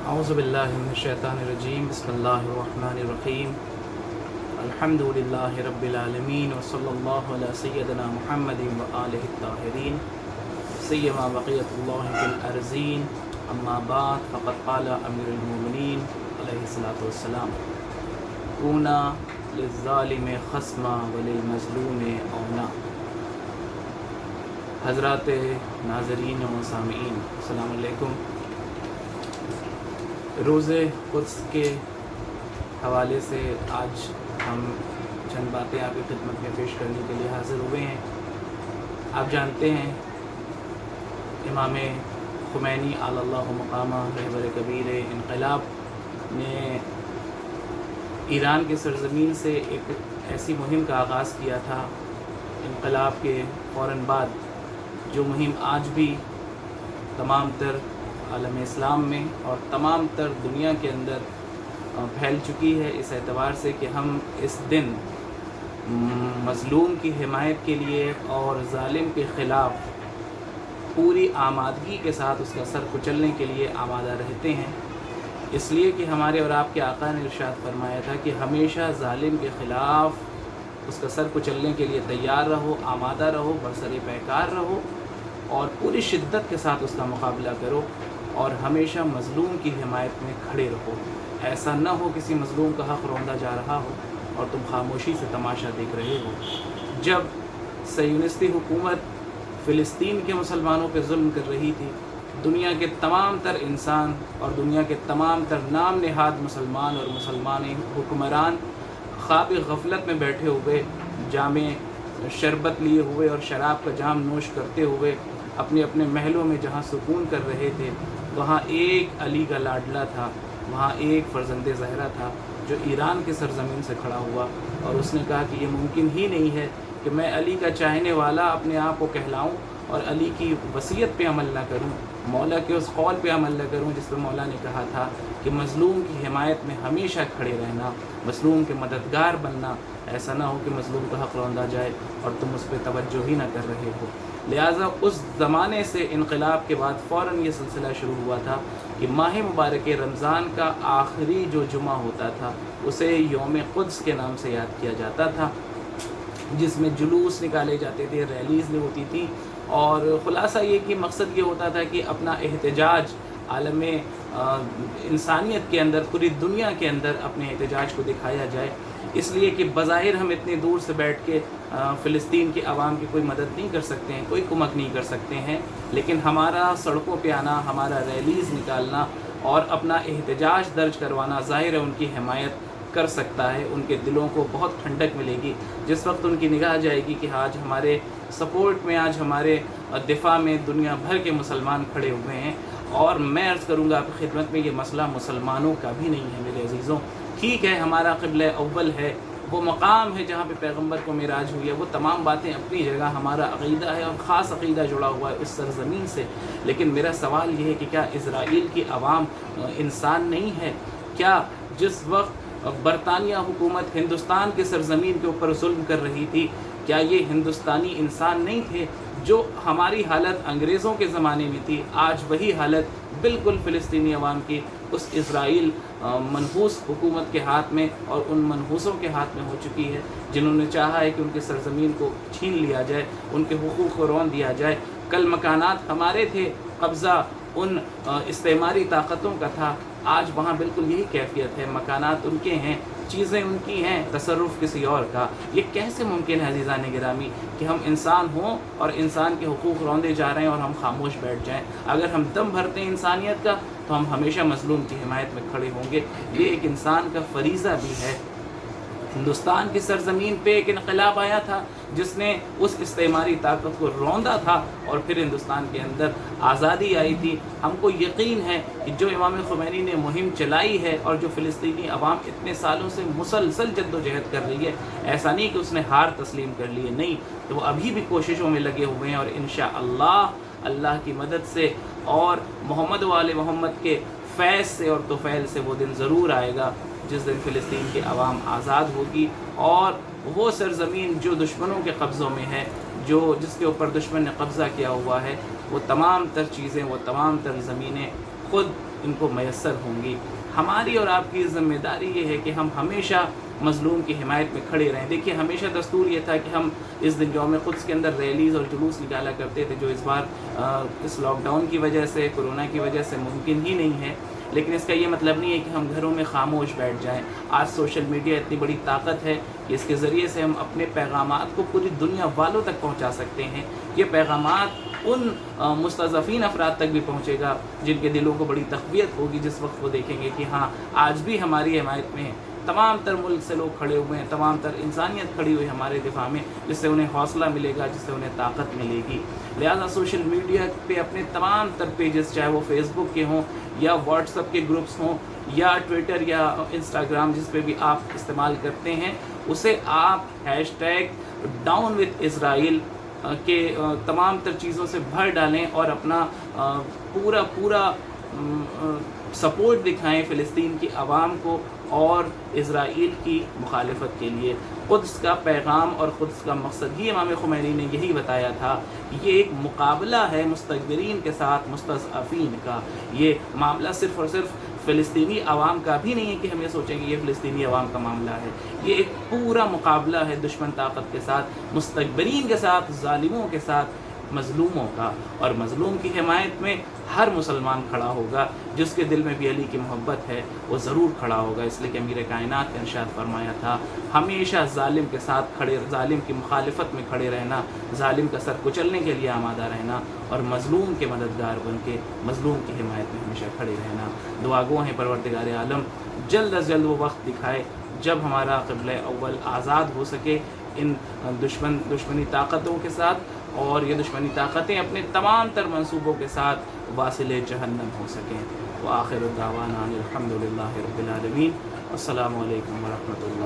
اعوذ باللہ من الشیطان الرجیم بسم اللہ الرحمن الرحیم الحمد للہ رب العالمین وصلی اللہ علی سیدنا محمد وآلہ الطاہرین سیما بقیت اللہ فی الارضین اما بعد فقد قال امیر المومنین علیہ الصلاۃ والسلام کونا للظالم خصما وللمظلوم اونا۔ حضرات ناظرین و سامعین السلام علیکم۔ روز قدس کے حوالے سے آج ہم چند باتیں آپ کی خدمت میں پیش کرنے کے لیے حاضر ہوئے ہیں۔ آپ جانتے ہیں امام خمینی علی اللہ مقامہ رہبر کبیر انقلاب نے ایران کی سرزمین سے ایک ایسی مہم کا آغاز کیا تھا انقلاب کے فوراً بعد، جو مہم آج بھی تمام تر عالم اسلام میں اور تمام تر دنیا کے اندر پھیل چکی ہے، اس اعتبار سے کہ ہم اس دن مظلوم کی حمایت کے لیے اور ظالم کے خلاف پوری آمادگی کے ساتھ اس کا سر کچلنے کے لیے آمادہ رہتے ہیں، اس لیے کہ ہمارے اور آپ کے آقا نے ارشاد فرمایا تھا کہ ہمیشہ ظالم کے خلاف اس کا سر کچلنے کے لیے تیار رہو، آمادہ رہو، برسر پیکار رہو اور پوری شدت کے ساتھ اس کا مقابلہ کرو اور ہمیشہ مظلوم کی حمایت میں کھڑے رہو۔ ایسا نہ ہو کسی مظلوم کا حق روندا جا رہا ہو اور تم خاموشی سے تماشا دیکھ رہے ہو۔ جب صہیونستی حکومت فلسطین کے مسلمانوں پہ ظلم کر رہی تھی، دنیا کے تمام تر انسان اور دنیا کے تمام تر نام نہاد مسلمان اور مسلمان حکمران خواب غفلت میں بیٹھے ہوئے، جام شربت لیے ہوئے اور شراب کا جام نوش کرتے ہوئے اپنے اپنے محلوں میں جہاں سکون کر رہے تھے، وہاں ایک علی کا لاڈلا تھا، وہاں ایک فرزند زہرا تھا جو ایران کی سرزمین سے کھڑا ہوا اور اس نے کہا کہ یہ ممکن ہی نہیں ہے کہ میں علی کا چاہنے والا اپنے آپ کو کہلاؤں اور علی کی وصیت پہ عمل نہ کروں، مولا کے اس قول پہ عمل نہ کروں جس پہ مولا نے کہا تھا کہ مظلوم کی حمایت میں ہمیشہ کھڑے رہنا، مظلوم کے مددگار بننا، ایسا نہ ہو کہ مظلوم کا حق روندا جائے اور تم اس پہ توجہ ہی نہ کر رہے ہو۔ لہٰذا اس زمانے سے انقلاب کے بعد فوراً یہ سلسلہ شروع ہوا تھا کہ ماہ مبارک رمضان کا آخری جو جمعہ ہوتا تھا اسے یوم قدس کے نام سے یاد کیا جاتا تھا، جس میں جلوس نکالے جاتے تھے، ریلیز ہوتی تھی اور خلاصہ یہ کہ مقصد یہ ہوتا تھا کہ اپنا احتجاج عالم انسانیت کے اندر، پوری دنیا کے اندر اپنے احتجاج کو دکھایا جائے، اس لیے کہ بظاہر ہم اتنی دور سے بیٹھ کے فلسطین کی عوام کی کوئی مدد نہیں کر سکتے ہیں، کوئی کمک نہیں کر سکتے ہیں، لیکن ہمارا سڑکوں پہ آنا، ہمارا ریلیز نکالنا اور اپنا احتجاج درج کروانا ظاہر ہے ان کی حمایت کر سکتا ہے، ان کے دلوں کو بہت ٹھنڈک ملے گی جس وقت ان کی نگاہ جائے گی کہ آج ہمارے سپورٹ میں، آج ہمارے دفاع میں دنیا بھر کے مسلمان کھڑے ہوئے ہیں۔ اور میں عرض کروں گا آپ کی خدمت میں، یہ مسئلہ مسلمانوں کا بھی نہیں ہے میرے عزیزوں۔ ٹھیک ہے ہمارا قبلہ اول ہے، وہ مقام ہے جہاں پہ پیغمبر کو معراج ہوئی ہے، وہ تمام باتیں اپنی جگہ، ہمارا عقیدہ ہے اور خاص عقیدہ جڑا ہوا ہے اس سرزمین سے، لیکن میرا سوال یہ ہے کہ کیا اسرائیل کی عوام انسان نہیں ہے؟ کیا جس وقت برطانیہ حکومت ہندوستان کے سرزمین کے اوپر ظلم کر رہی تھی، کیا یہ ہندوستانی انسان نہیں تھے؟ جو ہماری حالت انگریزوں کے زمانے میں تھی، آج وہی حالت بالکل فلسطینی عوام کی اس اسرائیل منحوس حکومت کے ہاتھ میں اور ان منحوسوں کے ہاتھ میں ہو چکی ہے، جنہوں نے چاہا ہے کہ ان کی سرزمین کو چھین لیا جائے، ان کے حقوق کو رون دیا جائے۔ کل مکانات ہمارے تھے، قبضہ ان استعماری طاقتوں کا تھا، آج وہاں بالکل یہی کیفیت ہے، مکانات ان کے ہیں، چیزیں ان کی ہیں، تصرف کسی اور کا۔ یہ کیسے ممکن ہے عزیزان گرامی کہ ہم انسان ہوں اور انسان کے حقوق روندے جا رہے ہیں اور ہم خاموش بیٹھ جائیں؟ اگر ہم دم بھرتے ہیں انسانیت کا تو ہم ہمیشہ مظلوم کی حمایت میں کھڑے ہوں گے، یہ ایک انسان کا فریضہ بھی ہے۔ ہندوستان کی سرزمین پہ ایک انقلاب آیا تھا جس نے اس استعماری طاقت کو روندا تھا اور پھر ہندوستان کے اندر آزادی آئی تھی۔ ہم کو یقین ہے کہ جو امام خمینی نے مہم چلائی ہے اور جو فلسطینی عوام اتنے سالوں سے مسلسل جد و جہد کر رہی ہے، ایسا نہیں کہ اس نے ہار تسلیم کر لی ہے، نہیں، تو وہ ابھی بھی کوششوں میں لگے ہوئے ہیں اور انشاءاللہ اللہ کی مدد سے اور محمد و آل محمد کے فیض سے اور طفیل سے وہ دن ضرور آئے گا جس دن فلسطین کی عوام آزاد ہوگی اور وہ سرزمین جو دشمنوں کے قبضوں میں ہے، جس کے اوپر دشمن نے قبضہ کیا ہوا ہے، وہ تمام تر چیزیں، وہ تمام تر زمینیں خود ان کو میسر ہوں گی۔ ہماری اور آپ کی ذمہ داری یہ ہے کہ ہم ہمیشہ مظلوم کی حمایت میں کھڑے رہیں۔ دیکھیے ہمیشہ دستور یہ تھا کہ ہم اس دن یوم قدس کے اندر ریلیز اور جلوس نکالا کرتے تھے، جو اس بار اس لاک ڈاؤن کی وجہ سے، کورونا کی وجہ سے ممکن ہی نہیں ہے۔ لیکن اس کا یہ مطلب نہیں ہے کہ ہم گھروں میں خاموش بیٹھ جائیں۔ آج سوشل میڈیا اتنی بڑی طاقت ہے کہ اس کے ذریعے سے ہم اپنے پیغامات کو پوری دنیا والوں تک پہنچا سکتے ہیں۔ یہ پیغامات ان مستضعفین افراد تک بھی پہنچے گا جن کے دلوں کو بڑی تقویت ہوگی جس وقت وہ دیکھیں گے کہ ہاں آج بھی ہماری حمایت میں تمام تر ملک سے لوگ کھڑے ہوئے ہیں، تمام تر انسانیت کھڑی ہوئی ہمارے دفاع میں، جس سے انہیں حوصلہ ملے گا، جس سے انہیں طاقت ملے گی۔ لہٰذا سوشل میڈیا پہ اپنے تمام تر پیجز، چاہے وہ فیس بک کے ہوں یا واٹس ایپ کے گروپس ہوں یا ٹویٹر یا انسٹاگرام جس پہ بھی آپ استعمال کرتے ہیں، اسے آپ #DownWithIsrael کے تمام تر چیزوں سے بھر ڈالیں اور اپنا پورا سپورٹ دکھائیں فلسطین کی عوام کو اور اسرائیل کی مخالفت کے لیے۔ قدس کا پیغام اور قدس کا مقصد ہی امام خمینی نے یہی بتایا تھا کہ یہ ایک مقابلہ ہے مستکبرین کے ساتھ مستضعفین کا۔ یہ معاملہ صرف اور صرف فلسطینی عوام کا بھی نہیں ہے کہ ہم یہ سوچیں کہ یہ فلسطینی عوام کا معاملہ ہے، یہ ایک پورا مقابلہ ہے دشمن طاقت کے ساتھ، مستکبرین کے ساتھ، ظالموں کے ساتھ، مظلوموں کا۔ اور مظلوم کی حمایت میں ہر مسلمان کھڑا ہوگا، جس کے دل میں بھی علی کی محبت ہے وہ ضرور کھڑا ہوگا۔ اس لیے کہ امیر کائنات نے ارشاد فرمایا تھا ہمیشہ ظالم کے ساتھ کھڑے، ظالم کی مخالفت میں کھڑے رہنا، ظالم کا سر کچلنے کے لیے آمادہ رہنا اور مظلوم کے مددگار بن کے مظلوم کی حمایت میں ہمیشہ کھڑے رہنا۔ دعا گو ہیں پروردگار عالم جلد از جلد وہ وقت دکھائے جب ہمارا قبلہ اول آزاد ہو سکے ان دشمنی طاقتوں کے ساتھ، اور یہ دشمنی طاقتیں اپنے تمام تر منصوبوں کے ساتھ واصل جہنم ہو سکیں۔ وآخر دعوانا الحمدللہ رب العالمین۔ السلام علیکم ورحمۃ اللہ۔